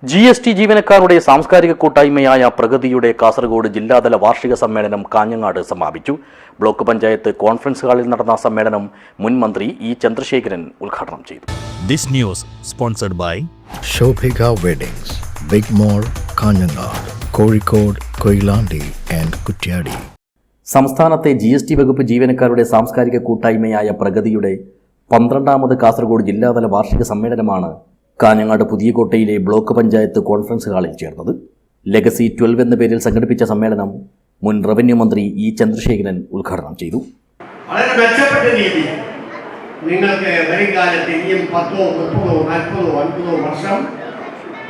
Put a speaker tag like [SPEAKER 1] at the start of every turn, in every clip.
[SPEAKER 1] GST ജീവനക്കാരുടെ സാംസ്കാരിക കൂട്ടായ്മയായ പ്രഗതിയുടെ കാസർഗോഡ് ജില്ലാതല വാർഷിക സമ്മേളനം കാഞ്ഞങ്ങാട് സമാപിച്ചു. ബ്ലോക്ക് പഞ്ചായത്ത് കോൺഫറൻസ് ഹാളിൽ നടന്ന സമ്മേളനം മുൻ മന്ത്രി ഇ ചന്ദ്രശേഖരൻ ഉദ്ഘാടനം ചെയ്തു.
[SPEAKER 2] This news sponsored by
[SPEAKER 3] Shobhika Weddings, Big Mall, Kanhangad, Kozhikode, Koyilandy and Kuttiadi.
[SPEAKER 1] സംസ്ഥാനത്തെ GST വകുപ്പ് ജീവനക്കാരുടെ സാംസ്കാരിക കൂട്ടായ്മയായ പ്രഗതിയുടെ 12ാമത് കാസർഗോഡ് ജില്ലാതല വാർഷിക സമ്മേളനമാണ് കാഞ്ഞങ്ങാട് പുതിയകോട്ടയിലെ ബ്ലോക്ക് പഞ്ചായത്ത് കോൺഫറൻസ് ഹാളിൽ ചേർന്നത്. ലെഗസി 12 എന്ന പേരിൽ സംഘടിപ്പിച്ച സമ്മേളനം മുൻ റവന്യൂ മന്ത്രി ഇ ചന്ദ്രശേഖരൻ ഉദ്ഘാടനം ചെയ്തു.
[SPEAKER 4] വളരെ മെച്ചപ്പെട്ട രീതിയിൽ നിങ്ങൾക്ക് വരും കാലത്ത് ഇനിയും 10, 30, 40, 50 വർഷം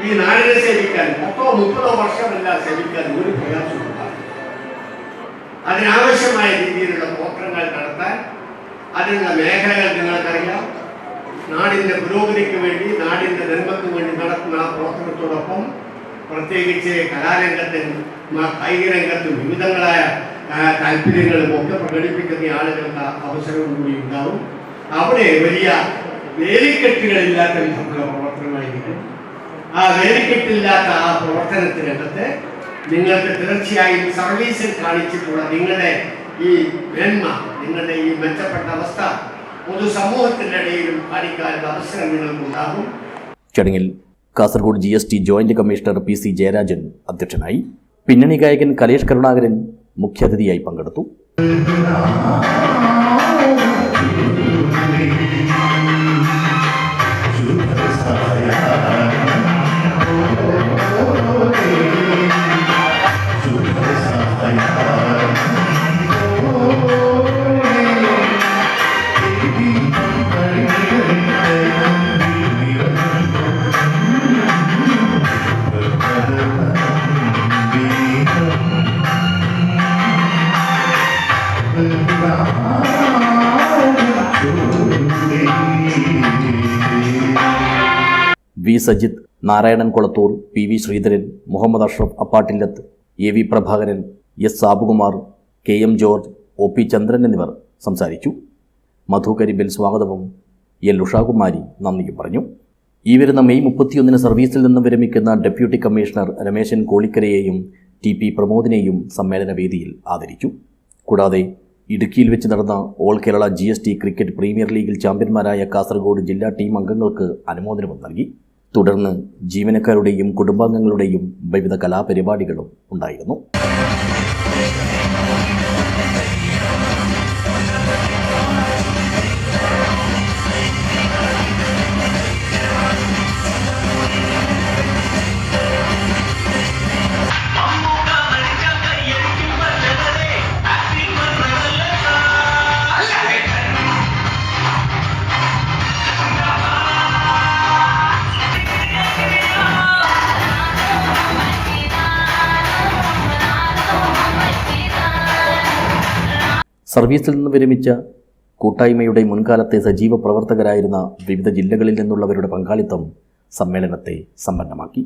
[SPEAKER 4] ഈ നാടിനെ സേവിക്കാൻ 10, 30 വർഷമല്ല സേവിക്കാൻ ഒരു പ്രയാസമില്ല. അതിനാവശ്യമായ രീതിയിലുള്ള പ്രവർത്തനങ്ങൾ നടത്താൻ അതിനുള്ള മേഖലകൾ നിങ്ങൾക്കറിയാം. നാടിൻ്റെ പുരോഗതിക്ക് വേണ്ടി, നാടിൻ്റെ നന്മയ്ക്ക് വേണ്ടി നടത്തുന്ന ആ പ്രവർത്തനത്തോടൊപ്പം പ്രത്യേകിച്ച് കലാരംഗത്തും കായിക രംഗത്തും വിവിധങ്ങളായ താല്പര്യങ്ങളും ഒക്കെ പ്രകടിപ്പിക്കുന്ന ആളുകൾക്ക് അവസരവും കൂടി ഉണ്ടാവും. അവിടെ വലിയ വേലിക്കെട്ടുകളില്ലാത്ത വിധമുള്ള പ്രവർത്തനമായിരിക്കും. ആ വേലിക്കെട്ടില്ലാത്ത ആ പ്രവർത്തനത്തിനകത്ത് നിങ്ങൾക്ക് തീർച്ചയായും സർവീസിൽ കാണിച്ചിട്ടുള്ള നിങ്ങളുടെ ഈ മേന്മ, നിങ്ങളുടെ ഈ മെച്ചപ്പെട്ട അവസ്ഥ പൊതുസമൂഹത്തിൻ്റെ ഇടയിലും കാണിക്കാനുള്ള അവസരം നിങ്ങൾക്കുണ്ടാകും.
[SPEAKER 1] ചടങ്ങിൽ Kasargod GST joint commissioner PC Jayarajan അധ്യക്ഷനായി. പിന്നണി ഗായകൻ കലേഷ് കരുണാകരൻ മുഖ്യാതിഥിയായി പങ്കെടുത്തു. V Sajith, Narayanan Kolathur, PV Sreedharan, Muhammad Ashraf Appattillath, AV Prabhakaran, S Sabukumar, KM George, OP Chandran എന്നിവർ സംസാരിച്ചു. മധു കരിമ്പിൽ സ്വാഗതവും L ഉഷാകുമാരി നന്ദിയും പറഞ്ഞു. ഈ വരുന്ന മെയ് 31 സർവീസിൽ നിന്നും വിരമിക്കുന്ന ഡെപ്യൂട്ടി കമ്മീഷണർ രമേശൻ കോളിക്കരയെയും TP പ്രമോദിനെയും സമ്മേളന വേദിയിൽ ആദരിച്ചു. കൂടാതെ ഇടുക്കിയിൽ വെച്ച് നടന്ന all Kerala GST cricket premier ലീഗിൽ ചാമ്പ്യന്മാരായ കാസർഗോഡ് ജില്ലാ ടീം അംഗങ്ങൾക്ക് അനുമോദനവും നൽകി. തുടർന്ന് ജീവനക്കാരുടെയും കുടുംബാംഗങ്ങളുടെയും വിവിധ കലാപരിപാടികളും ഉണ്ടായിരുന്നു. സർവീസിൽ നിന്ന് വിരമിച്ച കൂട്ടായ്മയുടെ മുൻകാലത്തെ സജീവ പ്രവർത്തകരായിരുന്ന വിവിധ ജില്ലകളിൽ നിന്നുള്ളവരുടെ പങ്കാളിത്തം സമ്മേളനത്തെ സമ്പന്നമാക്കി.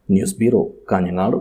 [SPEAKER 1] News bureau, Kanhangad.